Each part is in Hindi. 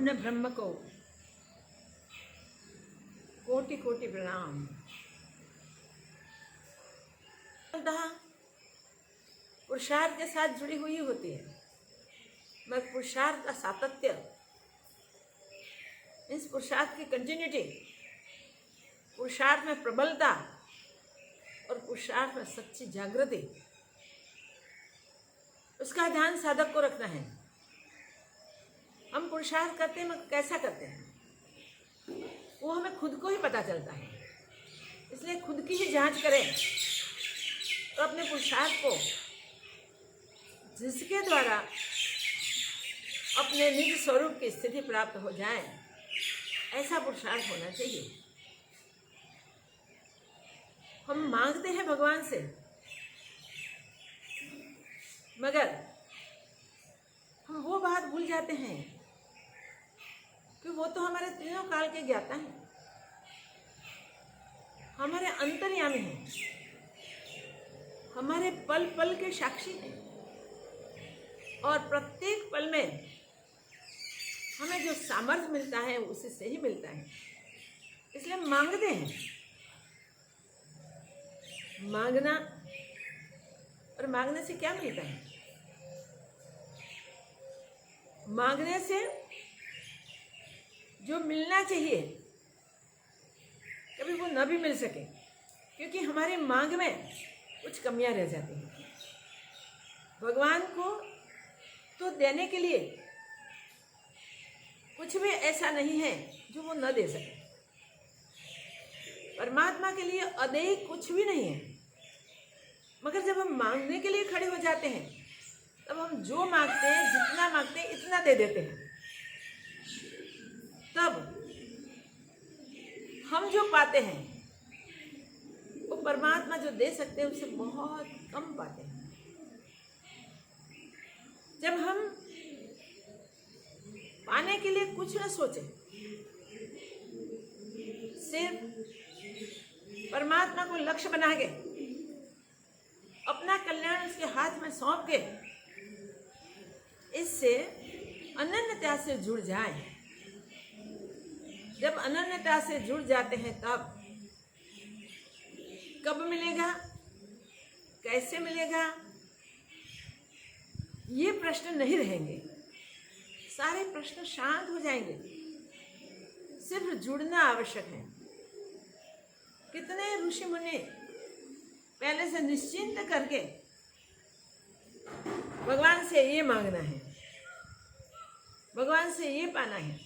पूर्ण ब्रह्म को कोटि कोटि प्रणाम। पुरुषार्थ के साथ जुड़ी हुई होती है, मगर पुरुषार्थ का सातत्य, इस पुरुषार्थ की कंटिन्यूटी, पुरुषार्थ में प्रबलता और पुरुषार्थ में सच्ची जागृति, उसका ध्यान साधक को रखना है। हम पुरुषार्थ करते हैं मगर कैसा करते हैं वो हमें खुद को ही पता चलता है। इसलिए खुद की ही जांच करें तो अपने पुरुषार्थ को, जिसके द्वारा अपने निज स्वरूप की स्थिति प्राप्त हो जाए, ऐसा पुरुषार्थ होना चाहिए। हम मांगते हैं भगवान से, मगर हम वो बात भूल जाते हैं कि वो तो हमारे तीनों काल के ज्ञाता हैं, हमारे अंतर्यामी हैं, हमारे पल पल के साक्षी हैं, और प्रत्येक पल में हमें जो सामर्थ्य मिलता है उसी से ही मिलता है। इसलिए हम मांगते हैं। मांगना और मांगने से क्या मिलता है? मांगने से जो मिलना चाहिए कभी वो न भी मिल सके, क्योंकि हमारी मांग में कुछ कमियां रह जाती हैं। भगवान को तो देने के लिए कुछ भी ऐसा नहीं है जो वो न दे सके। परमात्मा के लिए अदेय कुछ भी नहीं है, मगर जब हम मांगने के लिए खड़े हो जाते हैं तब हम जो मांगते हैं, जितना मांगते हैं इतना दे देते हैं। तब हम जो पाते हैं वो परमात्मा जो दे सकते हैं उससे बहुत कम पाते हैं। जब हम पाने के लिए कुछ न सोचें, सिर्फ परमात्मा को लक्ष्य बना के अपना कल्याण उसके हाथ में सौंप के इससे अनन्यता से जुड़ जाएं। जब अनन्यता से जुड़ जाते हैं तब कब मिलेगा, कैसे मिलेगा, ये प्रश्न नहीं रहेंगे। सारे प्रश्न शांत हो जाएंगे। सिर्फ जुड़ना आवश्यक है। कितने ऋषि मुनि पहले से निश्चिंत करके भगवान से ये मांगना है, भगवान से ये पाना है,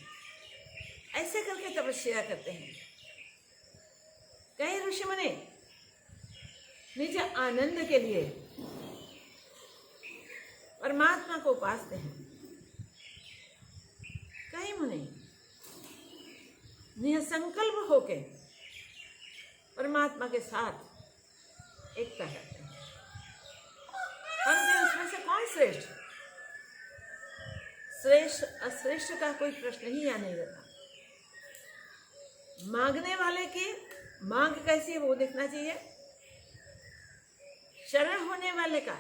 ऐसे करके तपस्या करते हैं। कई ऋषि मुनि निज आनंद के लिए परमात्मा को उपासते हैं। कई मुनि निसंकल्प होके परमात्मा के साथ एकता करते हैं। हम में उसमें से कौन श्रेष्ठ? श्रेष्ठ अश्रेष्ठ का कोई प्रश्न ही यहाँ नहीं रहता। मांगने वाले की मांग कैसी है वो देखना चाहिए, शरण होने वाले का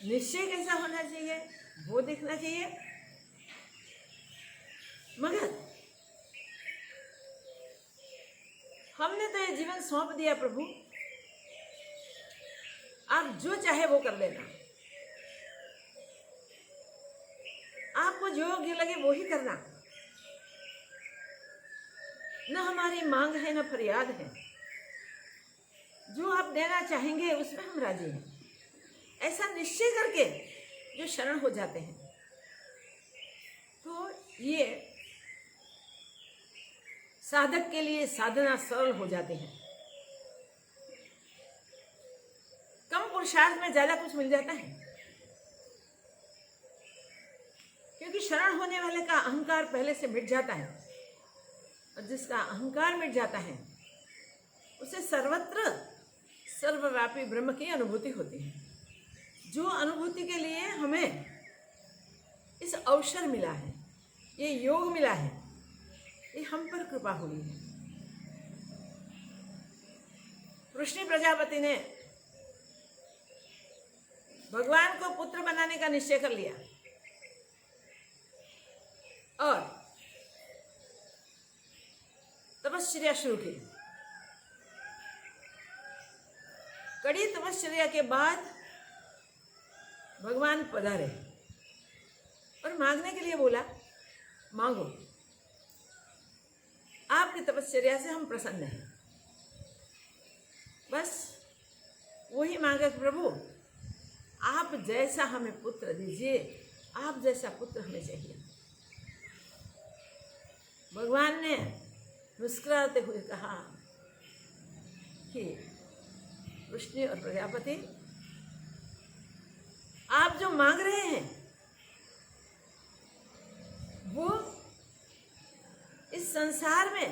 निश्चय कैसा होना चाहिए वो देखना चाहिए। मगर हमने तो ये जीवन सौंप दिया, प्रभु आप जो चाहे वो कर लेना, आपको जो योग्य लगे वो ही करना। न हमारी मांग है न फरियाद है, जो आप देना चाहेंगे उसमें हम राजी हैं, ऐसा निश्चय करके जो शरण हो जाते हैं तो ये साधक के लिए साधना सरल हो जाते हैं। कम पुरुषार्थ में ज्यादा कुछ मिल जाता है, क्योंकि शरण होने वाले का अहंकार पहले से मिट जाता है, और जिसका अहंकार मिट जाता है उसे सर्वत्र सर्वव्यापी ब्रह्म की अनुभूति होती है। जो अनुभूति के लिए हमें इस अवसर मिला है, ये योग मिला है, ये हम पर कृपा हुई है। वृष्णि प्रजापति ने भगवान को पुत्र बनाने का निश्चय कर लिया, और तपश्चर्या शुरू की। कड़ी तपश्चर्या के बाद भगवान पधारे और मांगने के लिए बोला, मांगो, आपकी तपश्चर्या से हम प्रसन्न हैं। बस वही मांगे, प्रभु आप जैसा हमें पुत्र दीजिए, आप जैसा पुत्र हमें चाहिए। भगवान ने मुस्कुराते हुए कहा कि वृष्णि और प्रजापति, आप जो मांग रहे हैं वो इस संसार में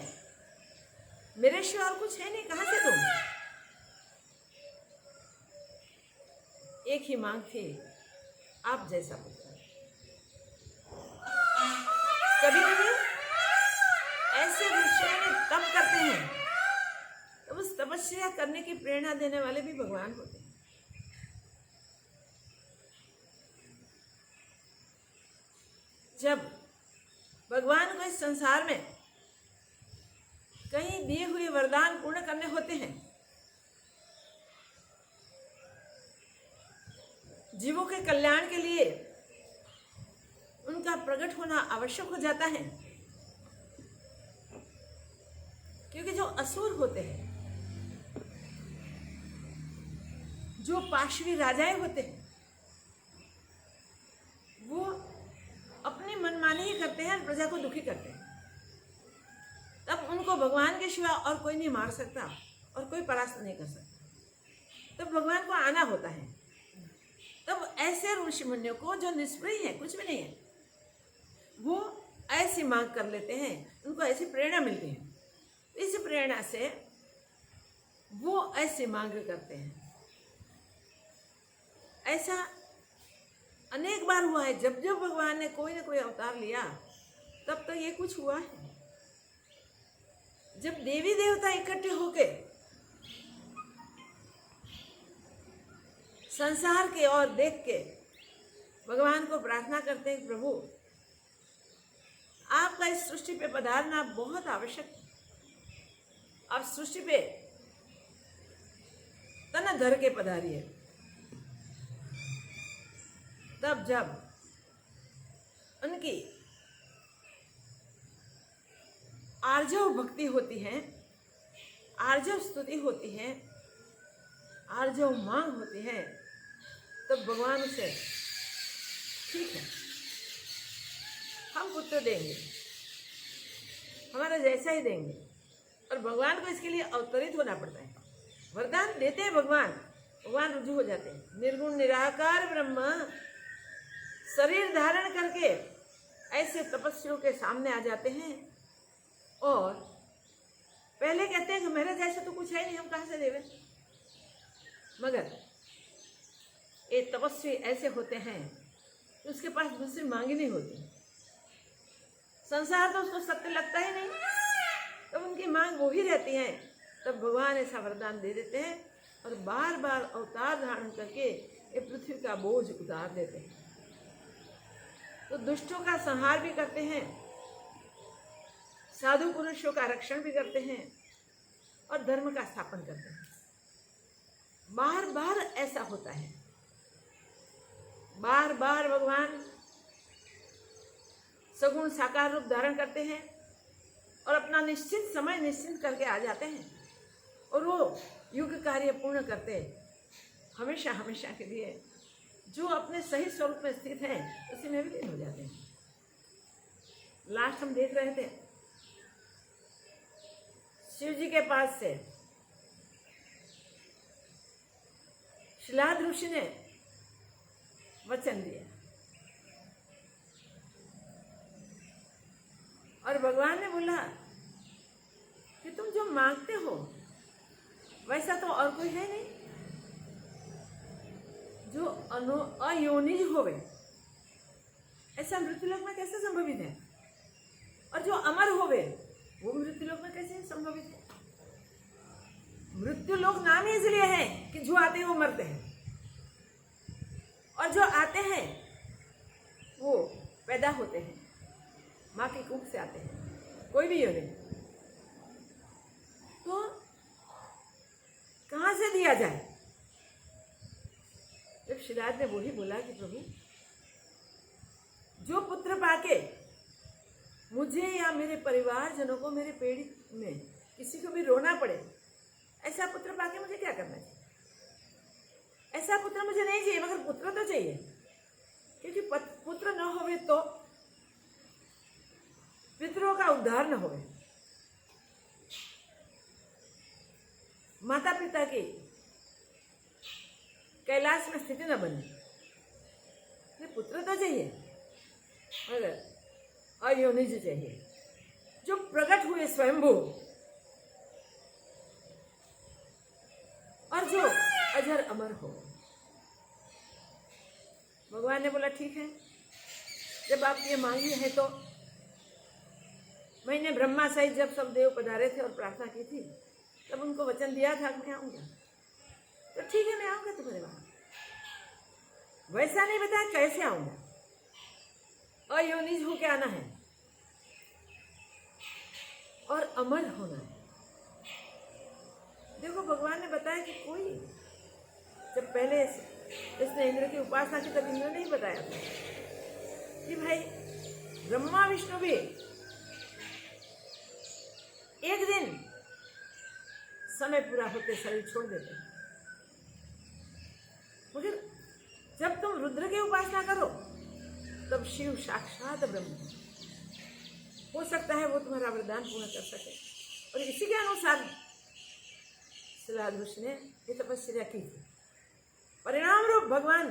मेरे सिवा और कुछ है नहीं, कहां से दूं? एक ही मांग थी, आप जैसा पुत्र। कभी कभी ऐसे ऋषि तप करते हैं, तब उस तपस्या करने की प्रेरणा देने वाले भी भगवान होते हैं। जब भगवान को इस संसार में कहीं दिए हुए वरदान पूर्ण करने होते हैं, जीवों के कल्याण के लिए उनका प्रकट होना आवश्यक हो जाता है, क्योंकि जो असुर होते हैं, जो पाशवी राजाएं होते हैं, वो अपनी मनमानी ही करते हैं और प्रजा को दुखी करते हैं। तब उनको भगवान के सिवा और कोई नहीं मार सकता और कोई परास्त नहीं कर सकता। तब भगवान को आना होता है। तब ऐसे ऋषि मुनियों को जो निष्प्रिय है, कुछ भी नहीं है, वो ऐसी मांग कर लेते हैं, उनको ऐसी प्रेरणा मिलती है। इस प्रेरणा से वो ऐसी मांग करते हैं। ऐसा अनेक बार हुआ है। जब जब भगवान ने कोई ना कोई अवतार लिया, तब तो ये कुछ हुआ है। जब देवी देवता इकट्ठे होके संसार के ओर देख के भगवान को प्रार्थना करते हैं, प्रभु आपका इस सृष्टि पे पधारना बहुत आवश्यक है। आप सृष्टि पे तन धर के पधारिए। तब जब उनकी आर्जव भक्ति होती है, आर्जव स्तुति होती है, आर्जव मांग होती है, तब भगवान उसे ठीक है, हम पुत्र देंगे, हमारा जैसा ही देंगे। और भगवान को इसके लिए अवतरित होना पड़ता है। वरदान देते हैं भगवान, भगवान रुजू हो जाते हैं। निर्गुण निराकार ब्रह्म शरीर धारण करके ऐसे तपस्वियों के सामने आ जाते हैं और पहले कहते हैं कि मेरे जैसे तो कुछ है नहीं, हम कहाँ से देवें। मगर ये तपस्वी ऐसे होते हैं कि उसके पास दूसरी मांग ही नहीं होती। संसार तो उसको सत्य लगता ही नहीं, तब उनकी मांग वो ही रहती है। तब भगवान ऐसा वरदान दे देते हैं और बार बार अवतार धारण करके ये पृथ्वी का बोझ उतार देते हैं। तो दुष्टों का संहार भी करते हैं, साधु पुरुषों का रक्षण भी करते हैं और धर्म का स्थापन करते हैं। बार बार ऐसा होता है। बार बार भगवान सगुण साकार रूप धारण करते हैं और अपना निश्चित समय निश्चित करके आ जाते हैं और वो युग कार्य पूर्ण करते हमेशा हमेशा के लिए। जो अपने सही स्वरूप में स्थित हैं उसी में विलीन हो जाते हैं। लास्ट हम देख रहे थे, शिव जी के पास से शिलाद ऋषि ने वचन दिया और भगवान ने बोला कि तुम जो मांगते हो वैसा तो और कोई है नहीं। जो अयोनिज होवे ऐसा मृत्युलोक में कैसे संभवित है, और जो अमर होवे वो मृत्युलोक में कैसे संभवित है। मृत्युलोक नाम ही इसलिए है कि जो आते हैं वो मरते हैं और जो आते हैं वो पैदा होते हैं। माँ की कुख से आते हैं, कोई भी योनि, तो कहाँ से दिया जाए? जब शिलाद ने वही बोला कि प्रभु, जो पुत्र पाके मुझे या मेरे परिवारजनों को, मेरे पीड़ित में किसी को भी रोना पड़े, ऐसा पुत्र पाके मुझे क्या करना चाहिए? ऐसा पुत्र मुझे नहीं चाहिए, मगर पुत्र तो चाहिए, क्योंकि पुत्र न होवे तो पितरों का उद्धार न होवे, माता पिता की कैलाश में स्थिति न बने, पुत्र तो चाहिए, मगर अयोनिज चाहिए, जो प्रकट हुए स्वयंभू और जो अजर अमर हो। भगवान ने बोला ठीक है, जब आप ये मांगी है तो मैंने ब्रह्मा सहित जब सब देव पधारे थे और प्रार्थना की थी, तब उनको वचन दिया था कि मैं आऊंगा, तो ठीक है मैं आऊंगा तुम्हारे वहां। वैसा नहीं बताया कैसे आऊंगा, अयोनिज होके आना है और अमर होना है। देखो भगवान ने बताया कि कोई, जब पहले इसने इंद्र की उपासना की तब इंद्र ने ही बताया था कि भाई ब्रह्मा विष्णु भी एक दिन समय पूरा होते शरीर छोड़ देते हैं, मगर जब तुम रुद्र की उपासना करो तब शिव साक्षात ब्रह्म हो सकता है वो तुम्हारा वरदान पूर्ण कर सके। और इसी के अनुसार शिलाद ऋषि ने ये तपस्या की थी। परिणाम रूप भगवान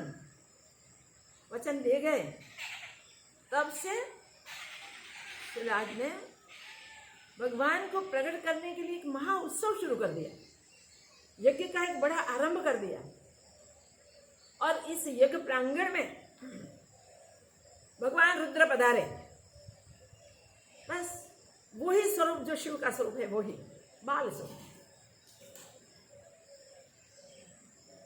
वचन दे गए, तब से शिलाद ने भगवान को प्रकट करने के लिए एक महा उत्सव शुरू कर दिया, यज्ञ का एक बड़ा आरंभ कर दिया। और इस यज्ञ प्रांगण में भगवान रुद्र पधारे, बस वही स्वरूप जो शिव का स्वरूप है, वही बाल स्वरूप।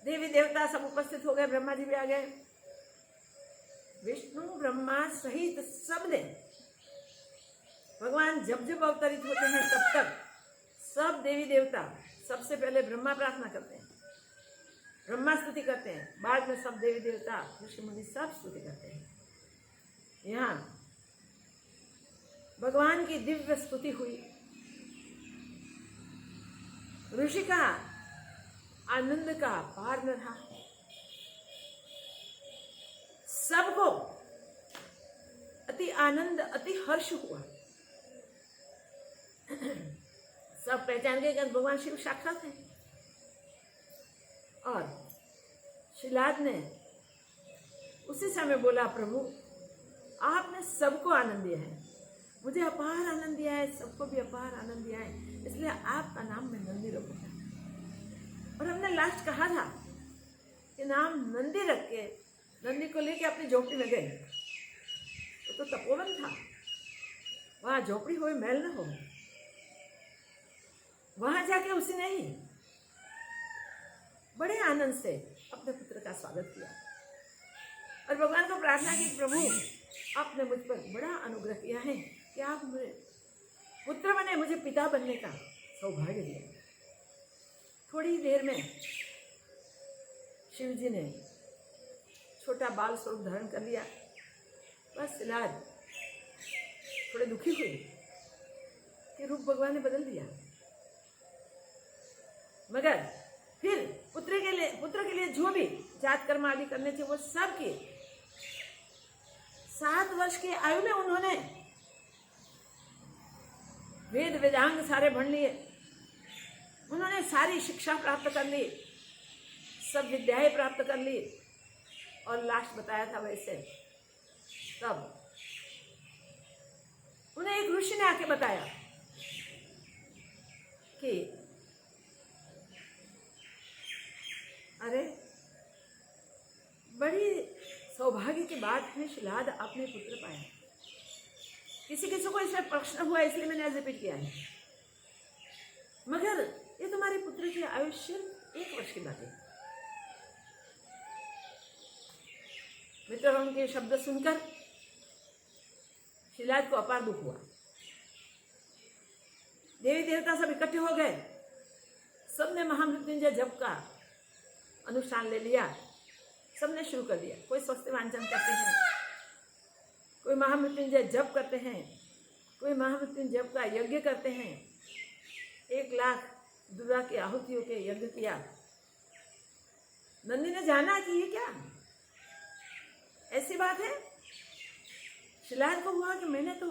देवी देवता सब उपस्थित हो गए, ब्रह्मा जी भी आ गए, विष्णु ब्रह्मा सहित सब ने, भगवान जब जब अवतरित होते हैं तब तक सब देवी देवता सबसे पहले ब्रह्मा प्रार्थना करते हैं, ब्रह्मा स्तुति करते हैं, बाद में सब देवी देवता ऋषि मुनि सब स्तुति करते हैं। यहाँ भगवान की दिव्य स्तुति हुई, ऋषि का आनंद का पार न रहा, सबको अति आनंद अति हर्ष हुआ। सब पहचान गए कि भगवान शिव साक्षात है। और शिलाद ने उसी समय बोला, प्रभु आपने सबको आनंद दिया है, मुझे अपार आनंद दिया है, सबको भी अपार आनंद दिया है, इसलिए आपका नाम मैं नंदी रखूंगा। और हमने लास्ट कहा था कि नाम नंदी रख के नंदी को लेके अपनी झोपड़ी में गए, तो तपोवन था, वहां झोपड़ी हो महल न हो, वहां जाके उसने ही बड़े आनंद से अपने पुत्र का स्वागत किया और भगवान को प्रार्थना की, प्रभु आपने मुझ पर बड़ा अनुग्रह किया है कि आप मुझे पुत्र बने, मुझे पिता बनने का सौभाग्य दिया। थोड़ी देर में शिव जी ने छोटा बाल स्वरूप धारण कर लिया। बस शिलाद थोड़े दुखी हुए कि रूप भगवान ने बदल दिया, मगर फिर पुत्र के लिए जो भी जात कर्म आदि करने थे वो सब किए। 7 वर्ष की आयु में उन्होंने वेद वेदांग सारे पढ़ लिए, उन्होंने सारी शिक्षा प्राप्त कर ली, सब विद्याएं प्राप्त कर ली। और लास्ट बताया था वैसे, तब उन्हें एक ऋषि ने आके बताया कि अरे बड़ी सौभाग्य की बात है, शिलाद आपने पुत्र पाया। किसी को इसमें प्रश्न हुआ इसलिए मैंने रिपीट किया है, मगर ये तुम्हारे पुत्र की आयुष्य 1 वर्ष की बात है। मित्रों, उनके शब्द सुनकर शिलाज को अपार दुख हुआ। देवी देवता सब इकट्ठे हो गए, सबने महामृत्युंजय जप का अनुष्ठान ले लिया, सबने शुरू कर दिया। कोई स्वस्ति वांचन करते हैं, कोई महामृत्युंजय जप करते हैं, कोई महामृत्युंजय जप का यज्ञ करते हैं। 1,00,000 दुर्गा की आहुतियों के यज्ञ किया। नंदी ने जाना कि ये क्या ऐसी बात है। शिलाज को हुआ कि मैंने तो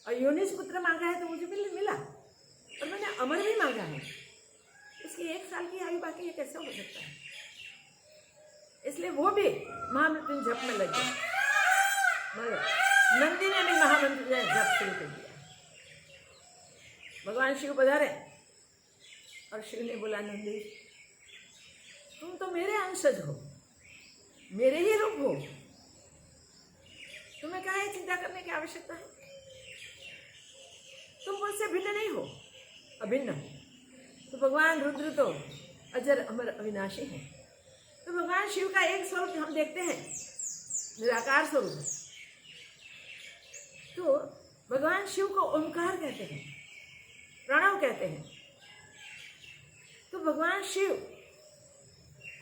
अयोनिज पुत्र मांगा है तो मुझे मिला, और मैंने अमर भी मांगा है, इसकी 1 साल की आयु बाकी, ये कैसे हो सकता है। इसलिए वो भी महामृत्युंजय जप में लग गया, मगर नंदी ने भी महामृत्युंजय जप शुरू कर दिया। भगवान शिव पधारे और शिव ने बोला, नंदी तुम तो मेरे अंशज हो, मेरे ही रूप हो, तुम्हें कहाँ ये चिंता करने की आवश्यकता है। तुम मुझसे भिन्न नहीं हो, अभिन्न हो। तो भगवान रुद्र तो अजर अमर अविनाशी हैं। तो भगवान शिव का एक स्वरूप हम देखते हैं, निराकार स्वरूप। तो भगवान शिव को ओंकार कहते हैं, प्रणव कहते हैं। तो भगवान शिव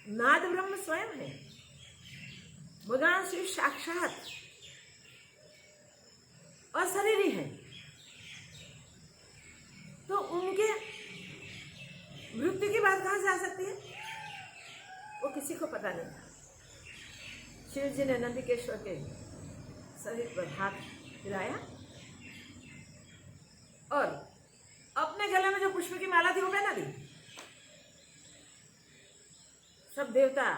नाद ब्रह्म स्वयं है। भगवान शिव साक्षात अशरीरी है। तो उनके मृत्यु की बात कहाँ से आ सकती है, वो किसी को पता नहीं था। शिव जी ने नंदिकेश्वर के शरीर पर हाथ फिराया और अपने गले में जो पुष्प की माला थी वो पहना दी। सब देवता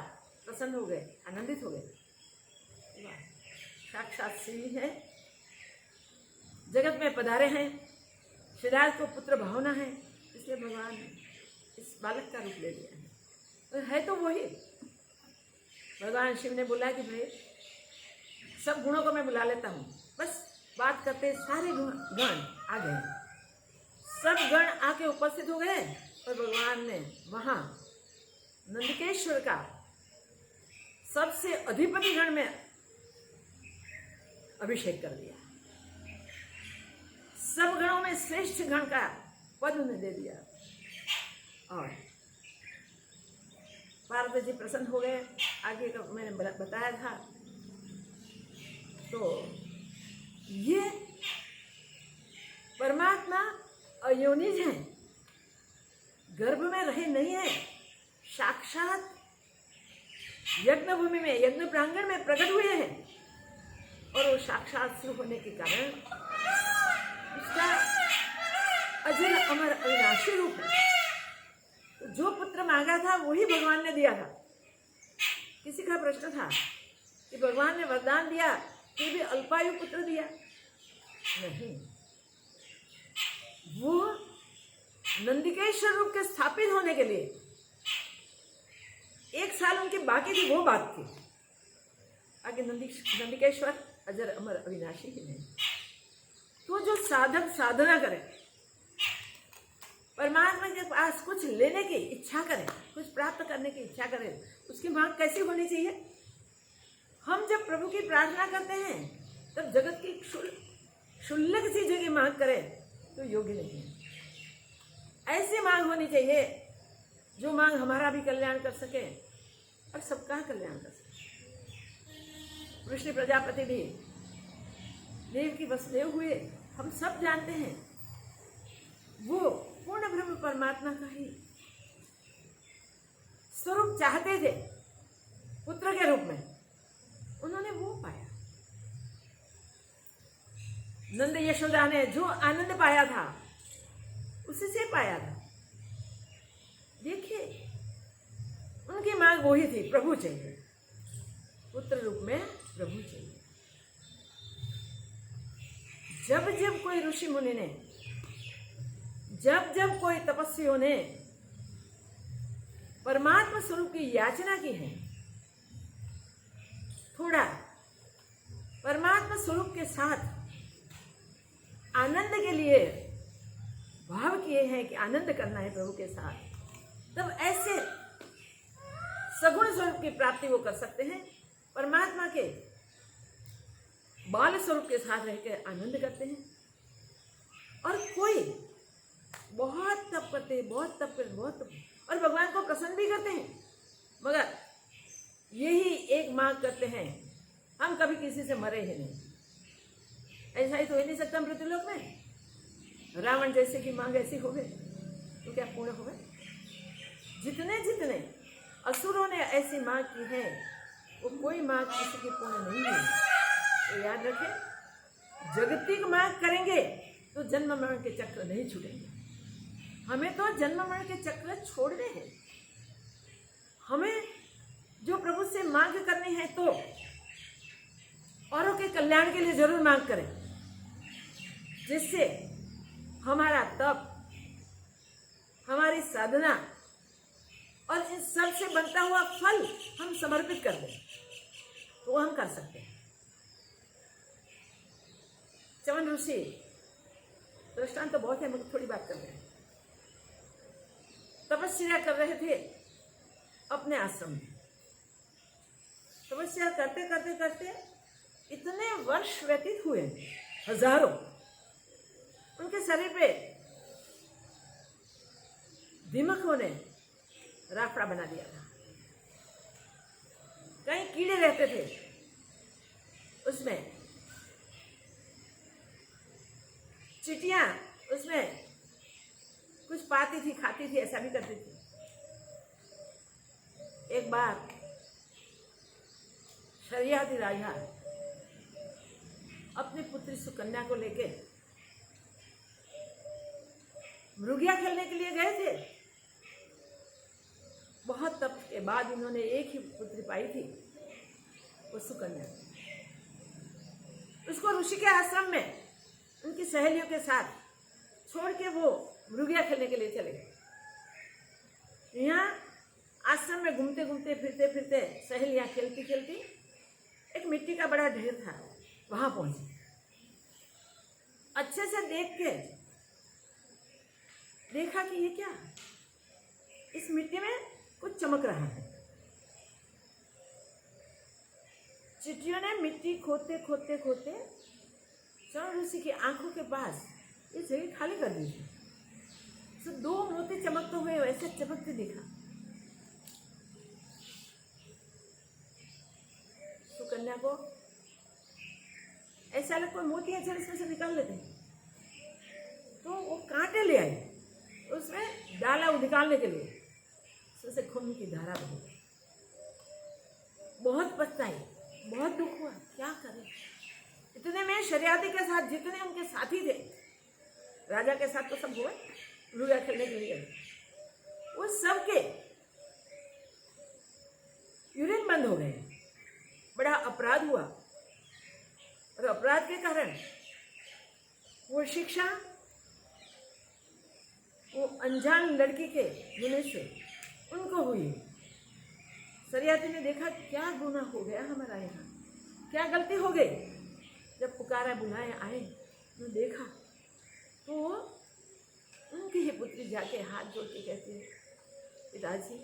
प्रसन्न हो गए, आनंदित हो गए। साक्षात शिव है, जगत में पधारे हैं। शिलाज को पुत्र भावना है, इसलिए भगवान इस बालक का रूप ले लिया है। तो है तो वही। भगवान शिव ने बोला कि भाई सब गुणों को मैं बुला लेता हूँ, बस बात करते सारे गण आ गए। सब गण आके उपस्थित हो गए और भगवान ने वहाँ नंदिकेश्वर का सबसे अधिपति गण में अभिषेक कर दिया। सब गणों में श्रेष्ठ गण का पद उन्हें दे दिया और पार्वती जी प्रसन्न हो गए। आगे का मैंने बताया था। तो ये परमात्मा अयोनिज हैं, गर्भ में रहे नहीं है, साक्षात यज्ञ भूमि में, यज्ञ प्रांगण में प्रकट हुए हैं। और वो साक्षात शिव होने के कारण उसका अजर अमर अविनाशी रूप है। तो जो पुत्र मांगा था वही भगवान ने दिया था। किसी का प्रश्न था कि भगवान ने वरदान दिया फिर भी अल्पायु पुत्र दिया, नहीं। वो नंदिकेश्वर रूप के स्थापित होने के लिए 1 साल उनकी बाकी थी, वो बात थी। आगे नंदिकेश्वर अजर अमर अविनाशी ही नहीं। तो जो साधक साधना करे, परमात्मा के पास कुछ लेने की इच्छा करे, कुछ प्राप्त करने की इच्छा करे, उसकी मांग कैसी होनी चाहिए। हम जब प्रभु की प्रार्थना करते हैं तब जगत की क्षुल्लक चीजों की मांग करें तो योग्य नहीं है। ऐसी मांग होनी चाहिए जो मांग हमारा भी कल्याण कर सके और सबका कल्याण कर सके। वृष्णि प्रजापति भी देव की वसुदेव हुए, हम सब जानते हैं। वो पूर्ण ब्रह्म परमात्मा का ही स्वरूप चाहते थे पुत्र के रूप में, उन्होंने वो पाया। नंद यशोदा ने जो आनंद पाया था उसी से पाया था। देखिए उनकी मांग वही थी, प्रभु चाहिए, पुत्र रूप में प्रभु चाहिए। जब जब कोई ऋषि मुनि ने, जब जब कोई तपस्वियों ने परमात्मा स्वरूप की याचना की है, थोड़ा परमात्मा स्वरूप के साथ आनंद के लिए भाव किए हैं कि आनंद करना है प्रभु के साथ, तब ऐसे सगुण स्वरूप की प्राप्ति वो कर सकते हैं। परमात्मा के बाल स्वरूप के साथ रहकर आनंद करते हैं, और कोई बहुत तप करते हैं, बहुत तप करते, बहुत तप, और भगवान को प्रसन्न भी करते हैं, मगर यही एक मांग करते हैं, हम कभी किसी से मरे ही नहीं। ऐसा ही तो हो नहीं सकता मृत्युलोक में। रावण जैसे की मांग ऐसी हो गई तो क्या पूर्ण हो गए? जितने जितने असुरों ने ऐसी मांग की है, वो कोई मांग किसी की पूर्ण नहीं है। तो याद रखें, जगतिक मांग करेंगे तो जन्म मरण के चक्र नहीं छूटेंगे। हमें तो जन्म मरण के चक्र छोड़ने हैं। हमें जो प्रभु से मांग करनी है तो औरों के कल्याण के लिए जरूर मांग करें, जिससे हमारा तप, हमारी साधना और इन सब से बनता हुआ फल हम समर्पित कर दें, तो वो हम कर सकते हैं। चवन ऋषि, दृष्टांत तो बहुत है, मगर थोड़ी बात कर रहे हैं। तपस्या कर रहे थे अपने आश्रम में। तपस्या करते करते करते इतने वर्ष व्यतीत हुए, हजारों। उनके शरीर पे दीमकों ने राफड़ा बना दिया था। कई कीड़े रहते थे उसमें, चिटियां उसमें कुछ पाती थी, खाती थी, ऐसा भी करती थी। एक बार शरियाती राजा अपनी पुत्री सुकन्या को लेके मृगिया खेलने के लिए गए थे। बहुत तप के बाद उन्होंने एक ही पुत्री पाई थी, वो सुकन्या। उसको ऋषि के आश्रम में उनकी सहेलियों के साथ छोड़ के वो मृगिया खेलने के लिए चले गए। यहाँ आश्रम में घूमते घूमते फिरते फिरते सहेलियां खेलती खेलती एक मिट्टी का बड़ा ढेर था, वहां पहुंची। अच्छे से देख के देखा कि ये क्या, इस मिट्टी में कुछ चमक रहा है। चिटियों ने मिट्टी खोदते खोदते खोदते चरण ऋषि की आंखों के पास ये जगह खाली कर दी थी। तो दो मोती चमकते हुए वैसे चमकते दिखा। सुकन्या को ऐसा लग कोई मोती अच्छा इसमें से निकाल लेते, तो वो कांटे ले आई, उसमें डाला वो निकालने के लिए, उससे खून की धारा बही। बहुत पछताई, बहुत दुख हुआ, क्या करें। इतने में शरियाती के साथ जितने उनके साथी थे, राजा के साथ तो सब हुए, मृगिया खेलने के लिए, वो सबके यूरिन बंद हो गए। बड़ा अपराध हुआ, और अपराध के कारण वो शिक्षा वो अनजान लड़की के गुने से उनको हुई। शरियाती ने देखा क्या गुनाह हो गया हमारा, यहाँ क्या गलती हो गई। जब पुकारा बुलाए आए तो देखा तो उनकी ही पुत्री जाके हाथ जोड़ के कहती है, पिताजी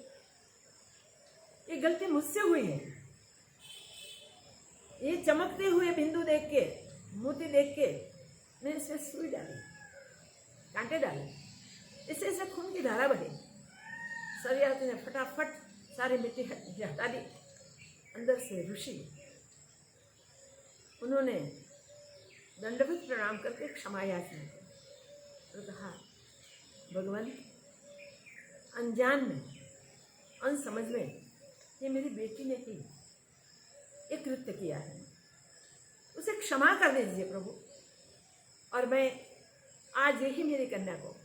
ये गलती मुझसे हुई है। ये चमकते हुए बिंदु देख के, मोती देख के मैंने इसमें सुई डाली, कांटे डाले, इससे इसे खून की धारा बही। शरियाती ने फटाफट सारी मिट्टी हटा दी। अंदर से ऋषि, उन्होंने दंडवत प्रणाम करके क्षमा याचना की और कहा, भगवान अनजान में, अनसमझ में ये मेरी बेटी ने ही एक कृत्य किया है, उसे क्षमा कर दीजिए प्रभु। और मैं आज यही मेरी कन्या को,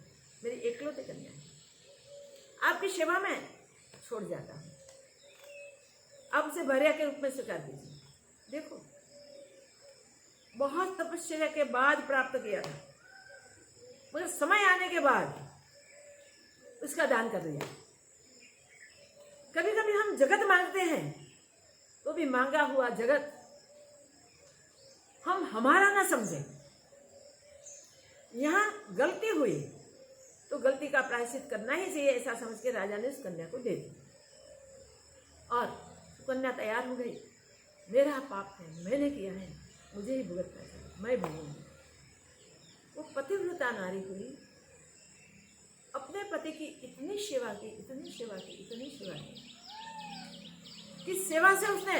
मेरी एकलौती कन्या है, आपकी सेवा में छोड़ जाता हूँ, आप उसे भार्या के रूप में स्वीकार दीजिए। देखो, बहुत तपस्या के बाद प्राप्त किया था, मगर समय आने के बाद उसका दान कर दिया। कभी कभी हम जगत मांगते हैं तो भी मांगा हुआ जगत हम हमारा ना समझे। यहाँ गलती हुई तो गलती का प्रायश्चित करना ही चाहिए, ऐसा समझ के राजा ने उस कन्या को दे दिया। और कन्या तैयार हो गई, मेरा पाप है, मैंने किया है, मुझे ही भुगतना चाहिए, मैं भूगूंगी। वो पतिव्रता नारी हुई, अपने पति की इतनी सेवा की, इतनी सेवा की, इतनी सेवा की कि सेवा से उसने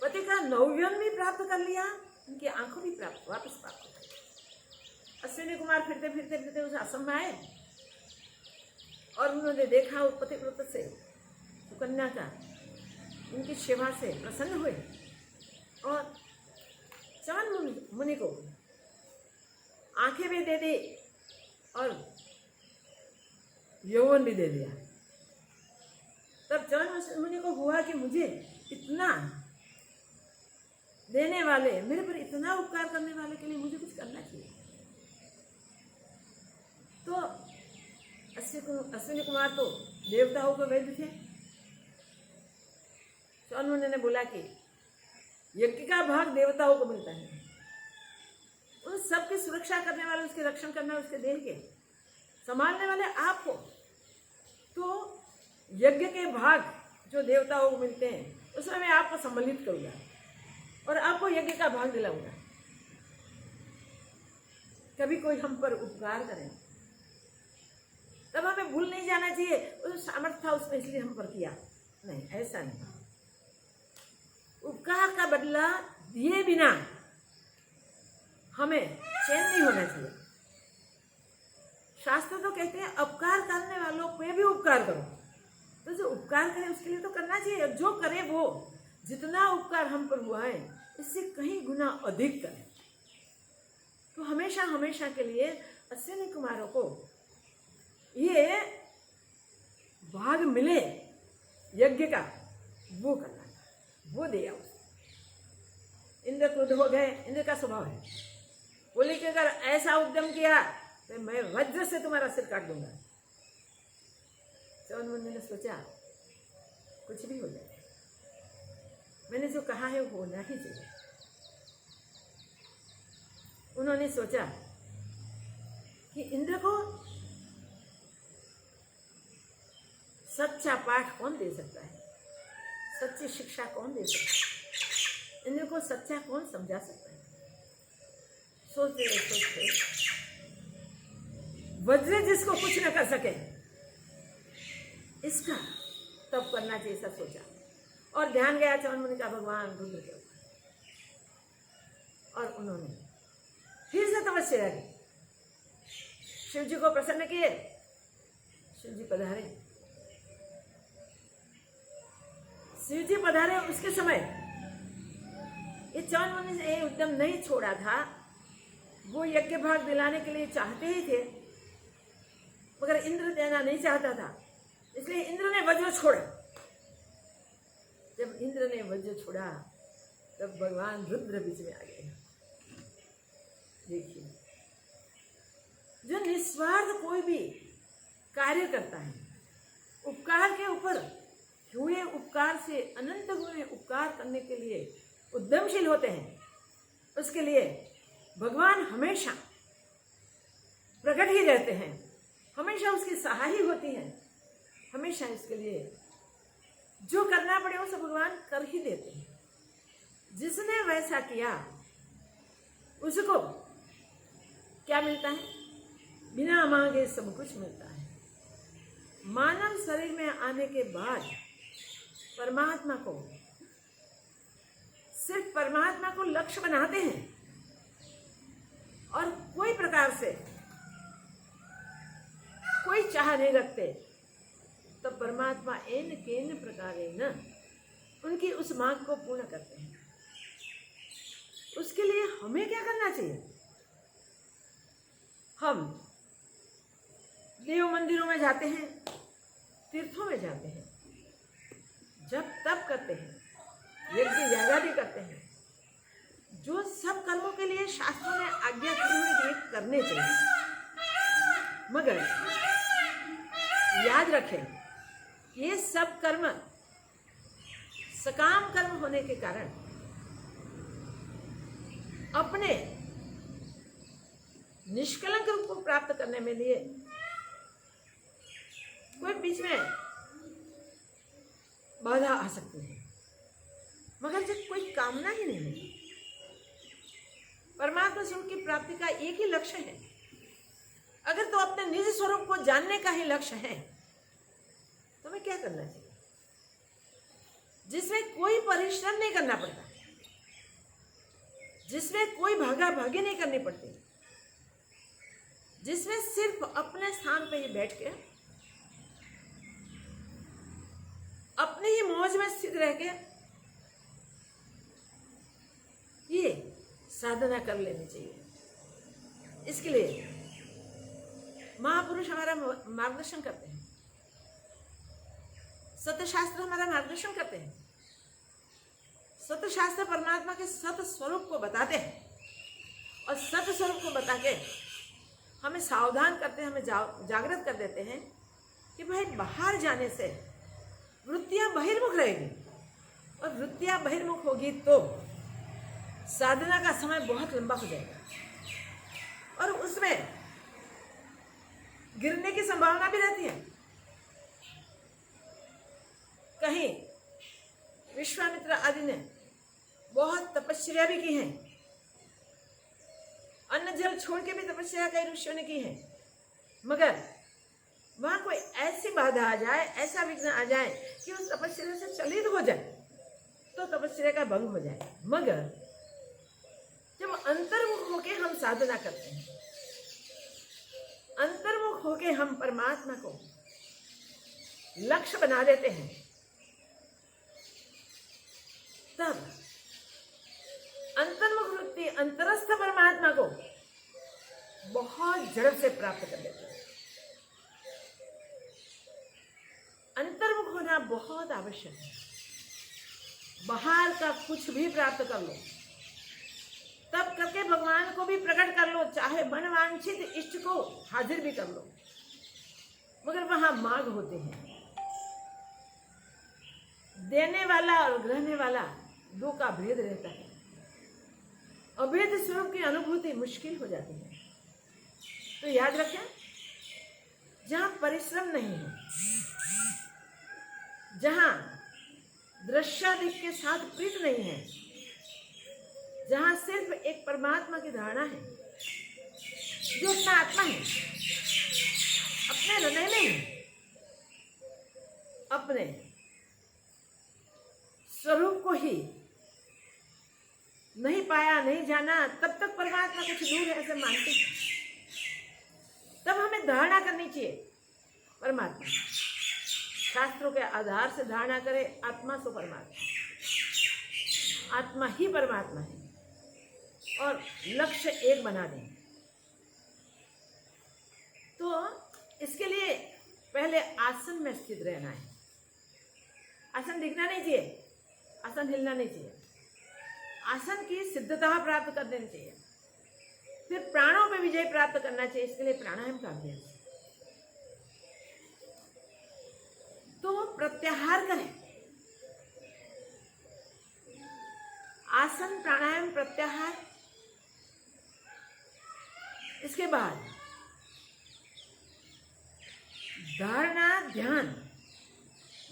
पति का नवयन भी प्राप्त कर लिया, उनकी आंखों भी वापस प्राप्त कर ली। अश्विनी कुमार फिरते फिरते फिरते उस आश्रम में आए और उन्होंने देखा उस पतिव्रत से सुकन्या का, उनकी सेवा से प्रसन्न हुए और चवन मुनि को आंखें भी दे दी और यौवन भी दे दिया। तब चवन मुनि को हुआ कि मुझे इतना देने वाले, मेरे पर इतना उपकार करने वाले के लिए मुझे कुछ करना चाहिए। तो अश्विनी कुमार तो देवताओं के वैद्य थे। चवन मुनि ने बोला कि यज्ञ का भाग देवताओं को मिलता है, उन सबकी सुरक्षा करने वाले, उसके रक्षण करने वाले, उसके देह के संभालने वाले आप हो, तो यज्ञ के भाग जो देवताओं को मिलते हैं उसमें मैं आपको सम्मिलित करूंगा और आपको यज्ञ का भाग दिलाऊंगा। कभी कोई हम पर उपकार करें तब हमें भूल नहीं जाना चाहिए उस सामर्थ्य था उसने इसलिए हम पर किया, नहीं, ऐसा नहीं। उपकार का बदला दिए बिना हमें चैन नहीं होना चाहिए। शास्त्र तो कहते हैं अपकार करने वालों पे भी उपकार करो, तो जो उपकार करे उसके लिए तो करना चाहिए। जो करे वो जितना उपकार हम पर हुआ है इससे कहीं गुना अधिक करें। तो हमेशा हमेशा के लिए अश्विनी कुमारों को ये भाग मिले यज्ञ का, वो करना, वो दिया उसने। इंद्र क्रुद्ध हो गए, इंद्र का स्वभाव है, बोले कि अगर ऐसा उद्यम किया तो मैं वज्र से तुम्हारा सिर काट दूंगा। चवन मुनि ने सोचा कुछ भी हो जाए, मैंने जो कहा है वो होना ही चाहिए। उन्होंने सोचा कि इंद्र को सच्चा पाठ कौन दे सकता है, सच्ची शिक्षा कौन दे सकता है, इंद्र को सच्चा कौन समझा सकता है। सोचते सोचते वज्र जिसको कुछ न कर सके इसका तब करना चाहिए, ऐसा सोचा और ध्यान गया चवन मुनि का भगवान रुद्र के ऊपर और उन्होंने फिर से तपस्या की, शिव जी को प्रसन्न किए। शिव जी पधारे, शिव जी पधारे उसके समय ये चवन मुनि ने उद्यम नहीं छोड़ा था। वो यज्ञ भाग दिलाने के लिए चाहते ही थे मगर इंद्र देना नहीं चाहता था, इसलिए इंद्र ने वज्र छोड़ा। जब इंद्र ने वज्र छोड़ा तब भगवान रुद्र बीच में आ गए। देखिए, जो निस्वार्थ कोई भी कार्य करता है, उपकार के ऊपर हुए उपकार से अनंत गुणे उपकार करने के लिए उद्यमशील होते हैं, उसके लिए भगवान हमेशा प्रकट ही रहते हैं, हमेशा उसकी सहाय होती है, हमेशा इसके लिए जो करना पड़े वो सब भगवान कर ही देते हैं। जिसने वैसा किया उसको क्या मिलता है? बिना मांगे सब कुछ मिलता है। मानव शरीर में आने के बाद परमात्मा को, सिर्फ परमात्मा को लक्ष्य बनाते हैं और कोई प्रकार से कोई चाह नहीं रखते, तो परमात्मा एन केन प्रकारेण उनकी उस मांग को पूर्ण करते हैं। उसके लिए हमें क्या करना चाहिए? हम देव मंदिरों में जाते हैं, तीर्थों में जाते हैं, जब तप करते हैं, यज्ञ यागादि करते हैं, जो सब कर्मों के लिए शास्त्रों ने आज्ञा की हुई करने चाहिए। मगर याद रखें, ये सब कर्म सकाम कर्म होने के कारण अपने निष्कलंक रूप को प्राप्त करने में लिए कोई बीच में बाधा आ सकती है। मगर जब कोई कामना ही नहीं है, परमात्मा स्वरूप की प्राप्ति का एक ही लक्ष्य है, अगर तो अपने निज स्वरूप को जानने का ही लक्ष्य है, तो हमें क्या करना चाहिए? जिसमें कोई परिश्रम नहीं करना पड़ता, जिसमें कोई भागा भागी नहीं करनी पड़ती, जिसमें सिर्फ अपने स्थान पे ही बैठ के अपनी ही मौज में स्थित रह के ये साधना कर लेनी चाहिए। इसके लिए महापुरुष हमारा मार्गदर्शन करते हैं, सत्य शास्त्र हमारा मार्गदर्शन करते हैं। सत्य शास्त्र परमात्मा के सत्य स्वरूप को बताते हैं और सत्य स्वरूप को बता के हमें सावधान करते हैं, हमें जागृत कर देते हैं कि भाई बाहर जाने से वृत्तियां बहिर्मुख रहेगी, और वृत्तियां बहिर्मुख होगी तो साधना का समय बहुत लंबा हो जाएगा और उसमें गिरने की संभावना भी रहती है। कहीं विश्वामित्र आदि ने बहुत तपस्या भी की है, अन्न जल छोड़ के भी तपस्या कई ऋषियों ने की है, मगर वहां कोई ऐसी बाधा आ जाए, ऐसा विघ्न आ जाए कि उस तपस्या से चलित हो जाए तो तपस्या का भंग हो जाए। मगर जब अंतर्मुख होके हम साधना करते हैं, अंतर्मुख होके हम परमात्मा को लक्ष्य बना देते हैं, तब अंतर्मुख वृत्ति अंतरस्थ परमात्मा को बहुत झड़प से प्राप्त कर लेते हैं। अंतर्मुख होना बहुत आवश्यक है। बाहर का कुछ भी प्राप्त कर लो, तब करके भगवान को भी प्रकट कर लो, चाहे मनवांछित इष्ट को हाजिर भी कर लो, मगर वहां मांग होते हैं। देने वाला और ग्रहणे वाला दो का भेद रहता है, अभेद स्वरूप की अनुभूति मुश्किल हो जाती है। तो याद रखें, जहां परिश्रम नहीं है, जहां दृश्यादिक के साथ प्रीत नहीं है, जहां सिर्फ एक परमात्मा की धारणा है जो उसका आत्मा है, अपने हृदय में है, अपने स्वरूप को ही नहीं पाया, नहीं जाना, तब तक परमात्मा कुछ दूर है ऐसे मानते हैं। तब हमें धारणा करनी चाहिए परमात्मा, शास्त्रों के आधार से धारणा करें आत्मा सो परमात्मा, आत्मा ही परमात्मा है, और लक्ष्य एक बना दें। तो इसके लिए पहले आसन में स्थित रहना है। आसन दिखना नहीं चाहिए, आसन हिलना नहीं चाहिए, आसन की सिद्धता प्राप्त कर देनी चाहिए। फिर प्राणों पे विजय प्राप्त करना चाहिए, इसके लिए प्राणायाम का अभ्यास। तो प्रत्याहार करें, आसन, प्राणायाम, प्रत्याहार। इसके बाद धारणा, ध्यान,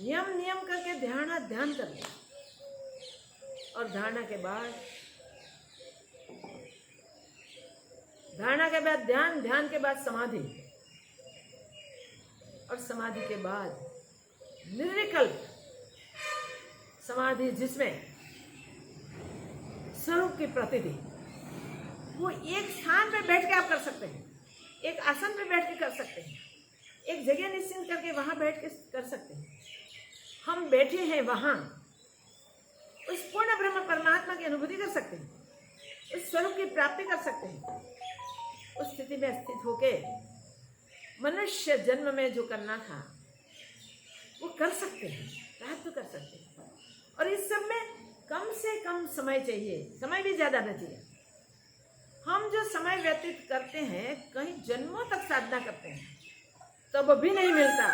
नियम करके ध्यान कर ले, और धारणा के बाद ध्यान के बाद समाधि, और समाधि के बाद निर्विकल्प समाधि, जिसमें स्वरूप की प्रतीति, वो एक स्थान पे बैठ के आप कर सकते हैं, एक आसन पे बैठ के कर सकते हैं, एक जगह निश्चिंत करके वहां बैठ के कर सकते हैं। हम बैठे हैं वहां उस पूर्ण ब्रह्म परमात्मा की अनुभूति कर सकते हैं, उस स्वरूप की प्राप्ति कर सकते हैं। उस स्थिति में स्थित होके मनुष्य जन्म में जो करना था वो कर सकते हैं, प्राप्त कर सकते हैं। और इस सब में कम से कम समय चाहिए, समय भी ज्यादा न चाहिए। हम जो समय व्यतीत करते हैं, कहीं जन्मों तक साधना करते हैं, तब भी नहीं मिलता।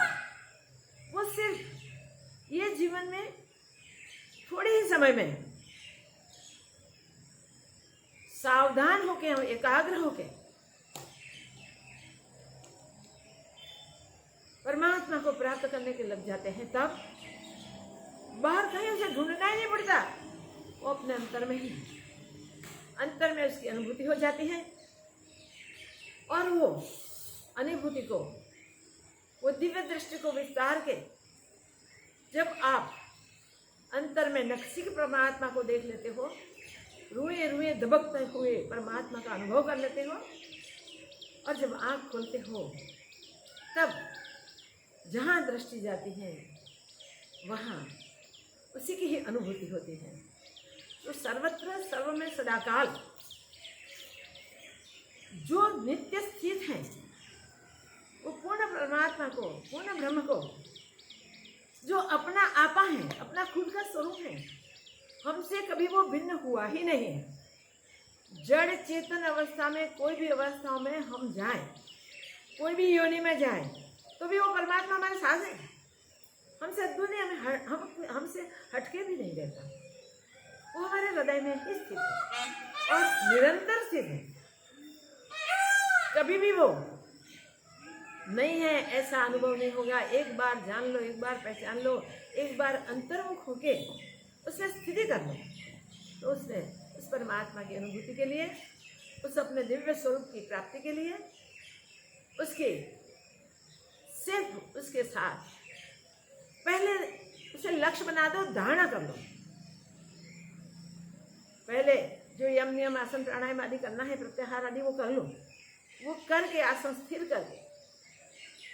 वो सिर्फ ये जीवन में थोड़े ही समय में सावधान होके, एकाग्र होके परमात्मा को प्राप्त करने के लग जाते हैं, तब बाहर कहीं उसे ढूंढना ही नहीं पड़ता। वो अपने अंतर में ही, अंतर में उसकी अनुभूति हो जाती है। और वो अनुभूति को, वो दिव्य दृष्टि को विस्तार के जब आप अंतर में नक्सिक परमात्मा को देख लेते हो, रुए रुए दबकते हुए परमात्मा का अनुभव कर लेते हो, और जब आँख खोलते हो तब जहाँ दृष्टि जाती है वहाँ उसी की ही अनुभूति होती है। तो सर्वत्र सर्व में सदाकाल जो नित्य स्थित है, वो पूर्ण परमात्मा को, पूर्ण ब्रह्म को, जो अपना आपा है, अपना खुद का स्वरूप है, हमसे कभी वो भिन्न हुआ ही नहीं है। जड़ चेतन अवस्था में, कोई भी अवस्थाओं में हम जाएं, कोई भी योनि में जाएं, तो भी वो परमात्मा हमारे साथ है। हमसे दुनिया में हमसे हटके भी नहीं रहता, वो हमारे हृदय में ही स्थित है और निरंतर स्थित है। कभी भी वो नहीं है ऐसा अनुभव नहीं होगा। एक बार जान लो, एक बार पहचान लो, एक बार अंतर्मुख होके उसमें स्थिति कर लो, तो उसमें उस परमात्मा की अनुभूति के लिए, उस अपने दिव्य स्वरूप की प्राप्ति के लिए, उसके सिर्फ उसके साथ पहले उसे लक्ष्य बना दो, धारणा कर लो। पहले जो यम नियम आसन प्राणायाम आदि करना है, प्रत्याहार आदि, वो कर लो। वो करके आसन स्थिर करके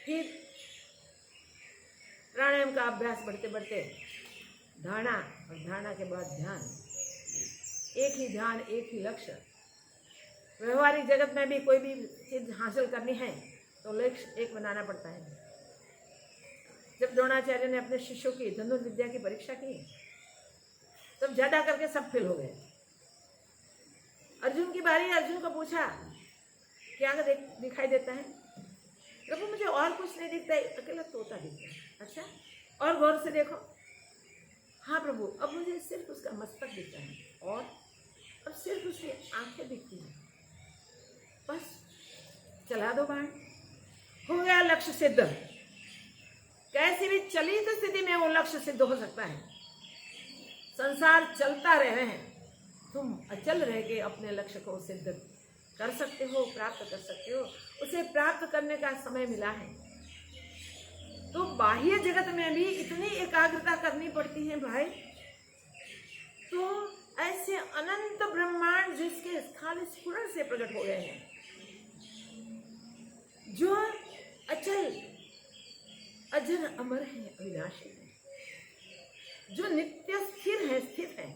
फिर प्राणायाम का अभ्यास बढ़ते बढ़ते धारणा, और धारणा के बाद ध्यान, एक ही ध्यान, एक ही लक्ष्य। व्यवहारिक जगत में भी कोई भी चीज हासिल करनी है तो लक्ष्य एक बनाना पड़ता है। जब द्रोणाचार्य ने अपने शिष्यों की धनुर्विद्या की परीक्षा की, तब ज्यादा करके सब फेल हो गए। अर्जुन की बारी, अर्जुन को पूछा क्या दिखाई देता है? प्रभु मुझे और कुछ नहीं दिखता है, अकेला तोता दिखता है। अच्छा, और गौर से देखो। हाँ प्रभु, अब मुझे सिर्फ उसका मस्तक दिखता है और अब सिर्फ उसकी आंखें दिखती हैं। बस चला दो बाण, हो गया लक्ष्य सिद्ध। कैसी भी चलित स्थिति में वो लक्ष्य सिद्ध हो सकता है। संसार चलता रहे हैं, तुम अचल रह के अपने लक्ष्य को सिद्ध कर सकते हो, प्राप्त कर सकते हो। उसे प्राप्त करने का समय मिला है तो बाह्य जगत में भी इतनी एकाग्रता करनी पड़ती है भाई। तो ऐसे अनंत ब्रह्मांड जिसके खाली स्फुरण से प्रकट हो गए हैं, जो अचल अजर अमर है, अविनाशी है, जो नित्य स्थिर है, स्थित है,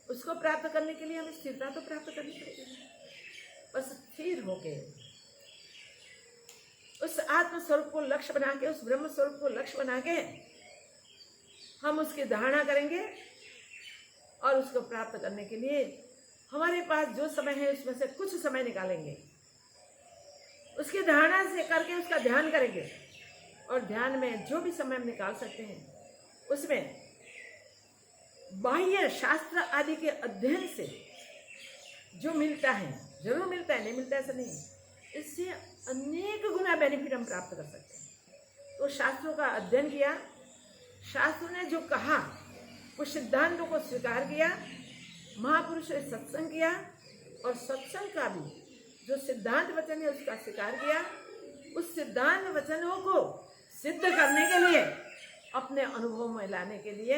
उसको प्राप्त करने के लिए हमें स्थिरता तो प्राप्त करनी पड़ेगी। बस स्थिर होके उस आत्म स्वरूप को लक्ष्य बना के, उस ब्रह्म स्वरूप को लक्ष्य बना के हम उसकी धारणा करेंगे, और उसको प्राप्त करने के लिए हमारे पास जो समय है उसमें से कुछ समय निकालेंगे, उसकी धारणा से करके उसका ध्यान करेंगे। और ध्यान में जो भी समय हम निकाल सकते हैं, उसमें बाह्य शास्त्र आदि के अध्ययन से जो मिलता है, जरूर मिलता है, नहीं मिलता ऐसा नहीं, इससे अनेक गुना बेनिफिट हम प्राप्त कर सकते हैं। तो शास्त्रों का अध्ययन किया, शास्त्रों ने जो कहा उस सिद्धांतों को स्वीकार किया, महापुरुषों ने सत्संग किया, और सत्संग का भी जो सिद्धांत वचन है उसका स्वीकार किया। उस सिद्धांत वचनों को सिद्ध करने के लिए, अपने अनुभव में लाने के लिए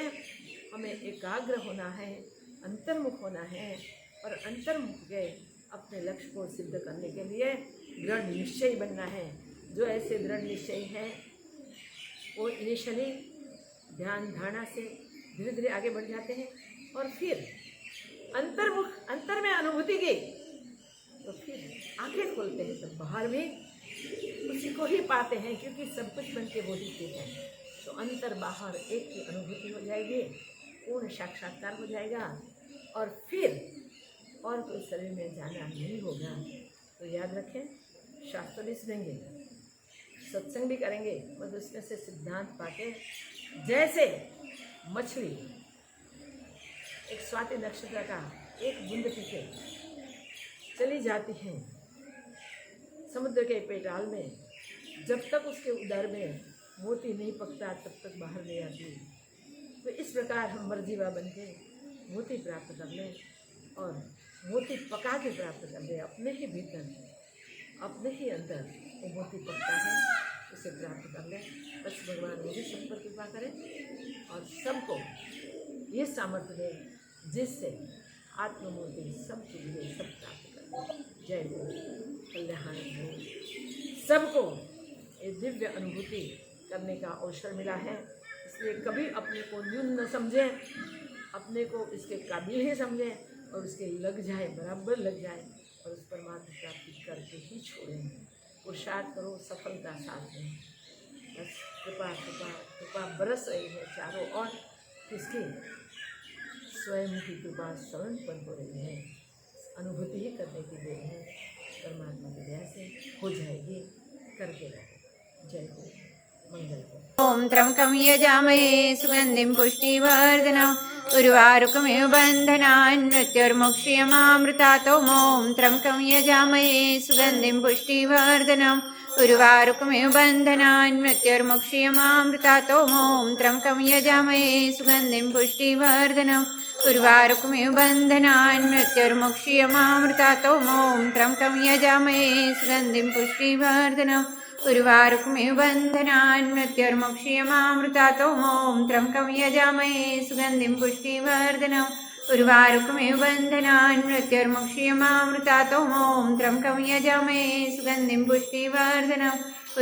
हमें एकाग्र होना है, अंतर्मुख होना है, और अंतर्मुख के अपने लक्ष्य को सिद्ध करने के लिए दृढ़ निश्चय बनना है। जो ऐसे दृढ़ निश्चय हैं वो इनिशियली ध्यान धारणा से धीरे धीरे आगे बढ़ जाते हैं, और फिर अंतर्मुख, अंतर में अनुभूति की, तो फिर आंखें खोलते हैं तो बाहर भी उसी को ही पाते हैं, क्योंकि सब कुछ बन के वो ही चीज है। तो अंतर बाहर एक की अनुभूति हो जाएगी, पूर्ण साक्षात्कार हो जाएगा, और फिर और कोई शरीर में जाना नहीं होगा। तो याद रखें, शास्त्र भी सुनेंगे, सत्संग भी करेंगे, मगर उसमें से सिद्धांत पाके, जैसे मछली एक स्वाति नक्षत्र का एक बूंद पीछे चली जाती है समुद्र के पेटाल में, जब तक उसके उदर में मोती नहीं पकता तब तक बाहर नहीं आती। तो इस प्रकार हम मर्जीवा बनके मोती प्राप्त कर ले और मोती पका के प्राप्त कर ले। अपने ही भीतर, अपने ही अंदर वो मोती पकता है, उसे प्राप्त कर ले। बस भगवान मेरी सब पर कृपा करें और सबको ये सामर्थ्य दे जिससे आत्ममूर्ति सबके लिए सब प्राप्त कर। जय गुरु, कल्याण हो। सबको ये दिव्य अनुभूति करने का अवसर मिला है, इसलिए कभी अपने को न्यून न समझें, अपने को इसके काबिल ही समझें और उसके लग जाए, बराबर लग जाए और उस परमात्मा प्राप्ति करके ही छोड़ें। पुरुषार्थ करो, सफलता साथ में। बस कृपा कृपा कृपा बरस रही है चारों ओर। किसकी? स्वयं की कृपा स्वयंपन हो रही है। अनुभूति ही करने की देर है, परमात्मा की दया से हो जाएगी। करके रहो। जय गुरु, मंगल हो। ओम त्र्यंबकं यजामहे सुगंधिं पुष्टिवर्धनम् उर्वारुकमिव बन्धनान् मृत्युर्मुक्षीयमामृतात्। ओम त्र्यंबकं यजामहे सुगंधिं पुष्टिवर्धनम् उर्वारुकमिव बन्धनान् मृत्युर्मुक्षीयमामृतात्। ओम त्र्यंबकं यजामहे सुगंधिं पुष्टिवर्धनम् उर्वारुकमिव बन्धनान् मृत्युर्मुक्षीयमामृतात्। ओम त्र्यंबकं यजामहे सुगंधिं पुष्टिवर्धनम् उर्वारुकमिव बन्धनान् मृत्युर्मुक्षीयमामृतात्। ओम त्र्यंबकं यजामहे सुगंधिं पुष्टिवर्धनम् उर्वारुकमिव बन्धनान् मृत्युर्मुक्षीयमामृतात्। ओम त्र्यंबकं यजामहे सुगंधिं पुष्टिवर्धनम्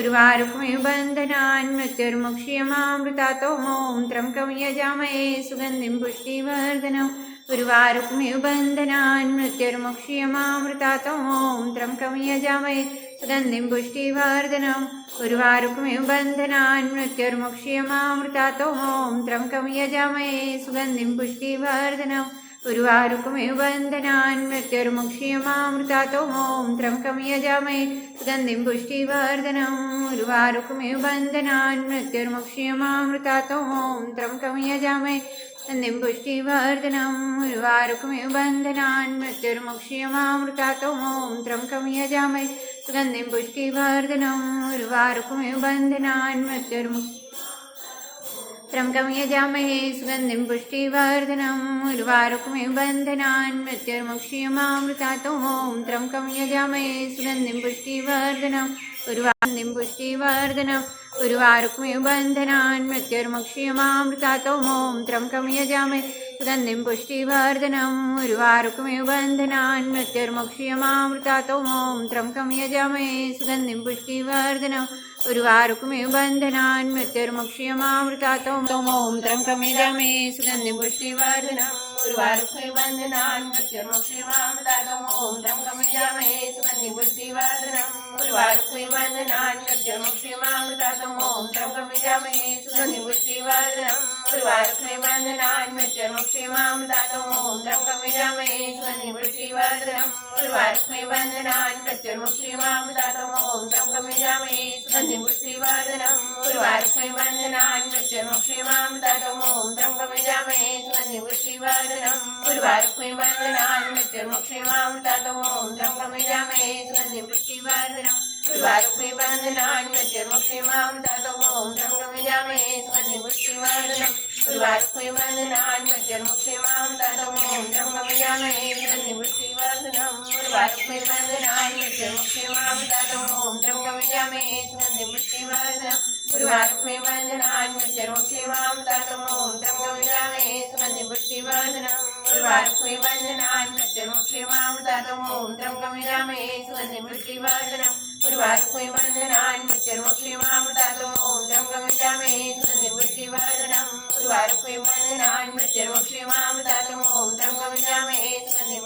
उर्वारुकमिव बन्धनान् मृत्युर्मुक्षीयमामृतात्। ओम त्र्यंबकं यजामहे सुगंधिं पुष्टिवर्धनम् उर्वारुकमिव बन्धनान् मृत्युर्मुक्षीयमामृतात्। ओम त्र्यंबकं यजामहे सुगंधिं पुष्टिवर्धनम् उर्वारुकमिव बन्धनान् मृत्युर्मुक्षीयमामृतात्। ओम त्र्यंबकं यजामहे सुगंधिं पुष्टिवर्धनम् उर्वारुकमिव बन्धनान् मृत्युर्मुक्षीयमामृतात्। ओम त्र्यंबकं यजामहे सुगंधिं पुष्टिवर्धनम् उर्वारुकमिव बन्धनान् मृत्युर्मुक्षीयमामृतात्। ओम त्र्यंबकं यजामहे सुगंधिं पुष्टिवर्धनम् उर्वारुकमिव बन्धनान् मृत्युर्मुक्षीयमामृतात्। ओम त्र्यंबकं यजामहे सुगंधिं पुष्टिवर्धनम् उर्वारुकमिव बन्धनान् त्र्यंबकं यजामहे सुगंधिं पुष्टिवर्धनम् उर्वारुकमिव बन्धनान् मृत्युर्मुक्षीयमामृतात्। ओम त्र्यंबकं यजामहे सुगंधिं पुष्टिवर्धनम् उर्वारुकमिव पुष्टिवर्धनम् उर्वारुकमिव बन्धनान् मृत्युर्मुक्षीयमामृतात्। ओम त्र्यंबकं यजामहे सुगंधिं पुष्टिवर्धनम् उर्वारुकमिव बन्धनान् मृत्युर्मुक्षीयमामृतात्। ओम त्र्यंबकं यजामहे सुगंधिं पुष्टिवर्धनम् उर्वारुकमिव बन्धनान् मृत्युर्मुक्षीयमामृतात्। ओम त्र्यंबकं यजामहे सुगंधिं पुष्टिवर्धनम् उर्वारुकमिव बन्धनान् मृत्युर्मुक्षीयमामृतात्। ओम त्र्यंबकं यजामहे सुगंधिं पुष्टिवर्धनम् उर्वारुकमिव बन्धनान् मृत्युर्मुक्षीयमामृतात्। ओम त्र्यंबकं यजामहे सुगंधिं पुष्टिवर्धनम् उर्वारुकमिव बन्धनान् मृत्युर्मुक्षीयमामृतात्। ओम त्र्यंबकं यजामहे सुगंधिं पुष्टिवर्धनम् उर्वारुकमिव बन्धनान् मृत्युर्मुक्षीयमामृतात्। ओम त्र्यंबकं यजामहे सुगंधिं पुष्टिवर्धनम् उर्वारुकमिव बन्धनान् मृत्युर्मुक्षीयमामृतात्। ओम त्र्यंबकं यजामहे सुगंधिं पुष्टिवर्धनम् उर्वारुकमिव बन्धनान् मृत्युर्मुक्षीयमामृतात्। ओम त्र्यंबकं यजामहे सुगंधिं पुष्टिवर्धनम् उर्वारुकमिव बन्धनान् मृत्युर्मुक्षीयमामृतात्। ओम त्र्यंबकं यजामहे सुगंधिं पुष्टिवर्धनम् उर्वारुकमिव बन्धनान् मृत्युर्मुक्षीयमामृतात्। ओम त्र्यंबकं यजामहे सुगंधिं पुष्टिवर्धनम् उर्वारुकमिव बन्धनान् मृत्युर्मुक्षीयमामृतात्। ओम त्र्यंबकं यजामहे सुगंधिं पुष्टिवर्धनम् उर्वारुकमिव बन्धनान् मृत्युर्मुक्षीयमामृतात्। ओम त्र्यंबकं यजामहे सुगंधिं पुष्टिवर्धनम् उर्वारुकमिव बन्धनान् मृत्युर्मुक्षीयमामृतात्। ओम त्र्यंबकं यजामहे सुगंधिं पुष्टिवर्धनम् उर्वारुकमिव बन्धनान् मृत्युर्मुक्षीयमामृतात्। ओम त्र्यंबकं यजामहे सुगंधिं पुष्टिवर्धनम् उर्वारुकमिव बन्धनान् मृत्युर्मुक्षीयमामृतात्। ओम त्र्यंबकं यजामहे सुगंधिं पुष्टिवर्धनम् उर्वारुकमिव बन्धनान् मृत्युर्मुक्षीयमामृतात्। ओम त्र्यंबकं यजामहे सुगंधिं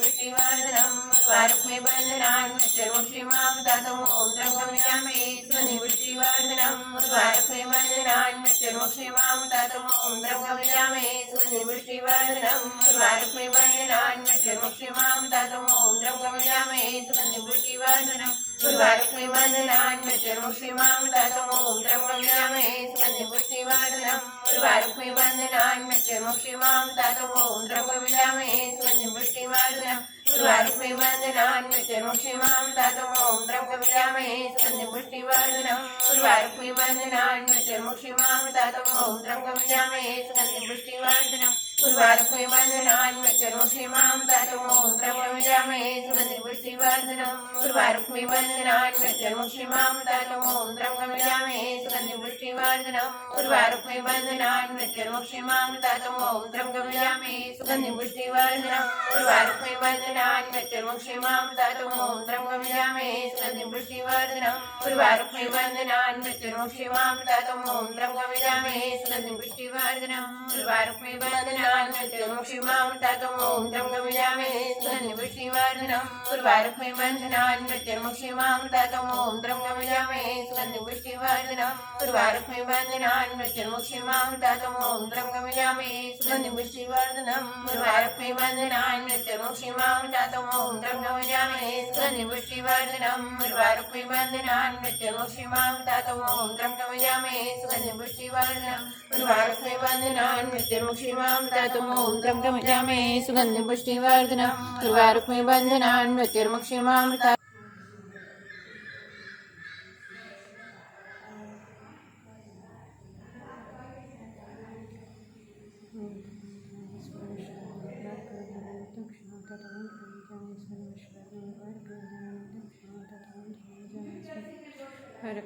पुष्टिवर्धनम् उर्वारुकमिव बन्धनान् मृत्युर्मुक्षीयमामृतात्। ओम त्र्यंबकं यजामहे सुगंधिं पुष्टिवर्धनम् उर्वारुकमिव बन्धनान् मृत्युर्मुक्षीयमामृतात्। ओम त्र्यंबकं यजामहे सुगंधिं पुष्टिवर्धनम् उर्वारुकमिव बन्धनान् मृत्युर्मुक्षीयमामृतात्। ओम त्र्यंबकं यजामहे सुगंधिं पुष्टिवर्धनम् उर्वारुकमिव बन्धनान् मृत्युर्मुक्षीयमामृतात्। ओम त्र्यंबकं यजामहे सुगंधिं पुष्टिवर्धनम् उर्वारुकमिव बन्धनान् मृत्युर्मुक्षीयमामृतात्। ओम त्र्यंबकं यजामहे सुगंधिं पुष्टिवर्धनम् उर्वारुकमिव बन्धनान् मृत्युर्मुक्षीयमामृतात्। ओम त्र्यंबकं यजामहे सुगंधिं पुष्टिवर्धनम् उर्वारुक्मे बन्धनान् मृत्युर्मुक्षीमां ततों द्रव्यमिजामहे सुगन्धिपुष्टिवर्धनम् उर्वारुक्मे बन्धनान् मृत्युर्मुक्षीमां ततों द्रव्यमिजामहे सुगन्धिपुष्टिवर्धनम् उर्वारुक्मे बन्धनान् मृत्युर्मुक्षीमां ततों द्रव्यमिजामहे सुगन्धिपुष्टिवर्धनम् उर्वारुक्मे बन्धनान् मृत्युर्मुक्षीमां ततों द्रव्यमिजामहे सुगन्धिपुष्टिवर्धनम् उर्वारुक्मे बन्धनान् मृत्युर्मुक्षीमां ततों द्रव्यमिजामहे सुगन्धिपुष्टिवर्धनम् उर्वारुक्मे बन्धनान् मृत्युर्मुक्षीमां ततों द्रव्यमिजामहे सुगन्धिपुष्टिवर्धनम् उर्वारुक्मे बन्धनान् मृत्युर्मुक्षीमां ततों द्रव्यमिजामहे सुगन्धिपुष्टिवर्धनम् उर्वारुक्मे बन्धनान् मृत्युर्मुक्षीमां ततों द्रव्यमिजामहे सुगन्धिपुष्टिवर्धनम् उर्वारुक्मे बन्धनान् मृत्युर्मुक्षीमां ततों द्रव्यमिजामहे सुगन्धिपुष्टिवर्धनम् उर्वारुक्मे बन्धनान् मृत्युर्मुक्षीमां ततों द्रव्यमिजामहे सुगन्धिपुष्टिवर्धनम् उर्वारुक्मे बन्धनान् मृत्युर्मुक्षीमां ततों द्रव्यमिजामहे सुगन्धिपुष्टिवर्धनम् उर्वारुक्मे बन्धनान् मृत्युर्मुक्षीमां हर